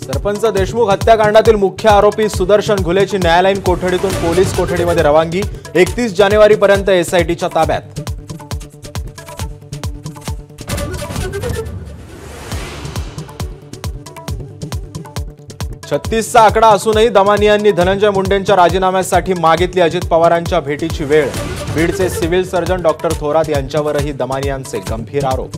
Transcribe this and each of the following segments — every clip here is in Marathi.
सरपंच देशमुख हत्याकांडातील मुख्य आरोपी सुदर्शन घुलेची न्यायालयीन कोठडीतून पोलीस कोठडीमध्ये रवानगी 31 जानेवारीपर्यंत एसआयटीच्या ताब्यात। छत्तीसचा आकडा असूनही दमानियांनी धनंजय मुंडेंच्या राजीनाम्यासाठी मागितली अजित पवारांच्या भेटीची वेळ। बीडचे सिव्हिल सर्जन डॉक्टर थोरात यांच्यावरही दमानियांचे गंभीर आरोप।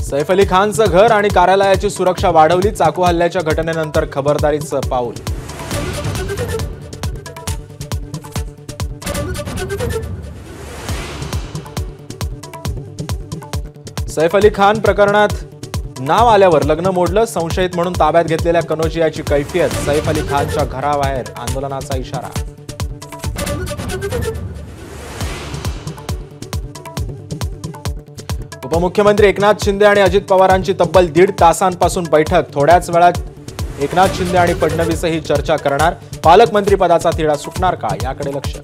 सैफ अली खानचं घर आणि कार्यालयाची सुरक्षा वाढवली, चाकू हल्ल्याच्या घटनेनंतर खबरदारीचं पाऊल। सैफ अली खान प्रकरणात नाव आल्यावर लग्न मोडलं, संशयित म्हणून ताब्यात घेतलेल्या कनोजियाची कैफियत, सैफ अली खानच्या घराबाहेर आंदोलनाचा इशारा। उपमुख्यमंत्री एकनाथ शिंदे आणि अजित पवारांची तब्बल 1.5 तासांपासून बैठक। थोड्याच वेळात एकनाथ शिंदे आणि फडणवीसही चर्चा करणार। पालकमंत्री पदाचा तिढा सुटणार का याकडे लक्ष।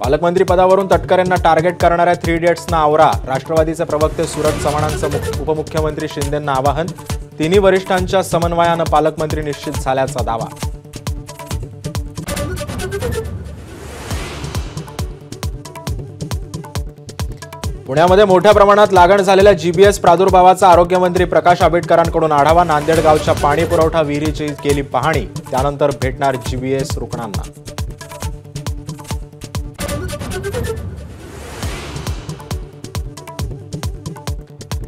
पालकमंत्री पदावरून तटकरेंना टार्गेट करणाऱ्या 3 इडियट्सना आवरा। राष्ट्रवादीचे प्रवक्ते सुरज चव्हाणांचं उपमुख्यमंत्री शिंदेंना आवाहन। तिन्ही वरिष्ठांच्या समन्वयानं पालकमंत्री निश्चित झाल्याचा दावा। पुण्यामध्ये मोठ्या प्रमाणात लागण झालेल्या जीबीएस प्रादुर्भावाचा आरोग्यमंत्री प्रकाश आंबेडकरांकडून आढावा। नांदेड गावच्या पाणी पुरवठा विहिरीची केली पाहणी, त्यानंतर भेटणार जीबीएस रुग्णांना।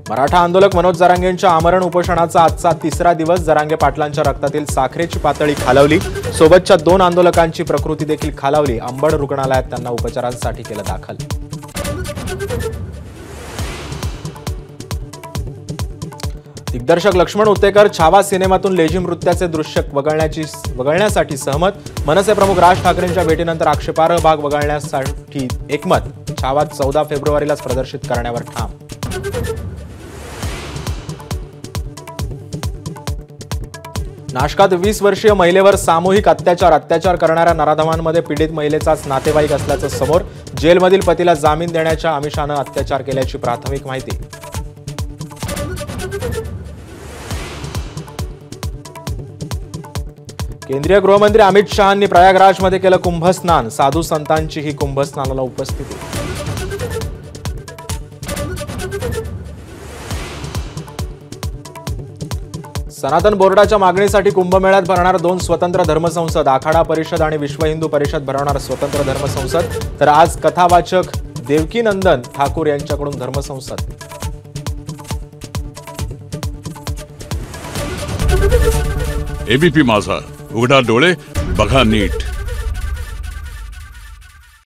मराठा आंदोलक मनोज जरांगेंच्या आमरण उपोषणाचा आजचा 3रा दिवस। जरांगे पाटलांच्या रक्तातील साखरेची पातळी खालावली, सोबतच्या 2 आंदोलकांची प्रकृती देखील खालावली। अंबड रुग्णालयात त्यांना उपचारांसाठी केलं दाखल। दिग्दर्शक लक्ष्मण उत्तेकर छावा सिनेमातून लेझिम नृत्याचे दृश्य वगळण्यासाठी सहमत। मनसे प्रमुख राज ठाकरेंच्या भेटीनंतर आक्षेपार्ह भाग वगळण्यासाठी एकमत। छावा 14 फेब्रुवारीलाच प्रदर्शित करण्यावर ठाम। नाशकात 20 वर्षीय महिलेवर सामूहिक अत्याचार करणाऱ्या नराधमांमध्ये पीडित महिलेचाच नातेवाईक असल्याचं समोर। जेलमधील पतीला जामीन देण्याच्या आमिषानं अत्याचार केल्याची प्राथमिक माहिती। केंद्रीय गृहमंत्री अमित शहांनी प्रयागराजमध्ये केलं कुंभस्नान। साधू संतांची ही कुंभस्नानाला उपस्थिती। सनातन बोर्डाच्या मागणीसाठी कुंभमेळ्यात भरणार 2 स्वतंत्र धर्मसंसद। आखाडा परिषद आणि विश्व हिंदू परिषद भरवणार स्वतंत्र धर्मसंसद। तर आज कथावाचक देवकीनंदन ठाकूर यांच्याकडून धर्मसंसद। एबीपी माझा, उघडा डोळे बघा नीट।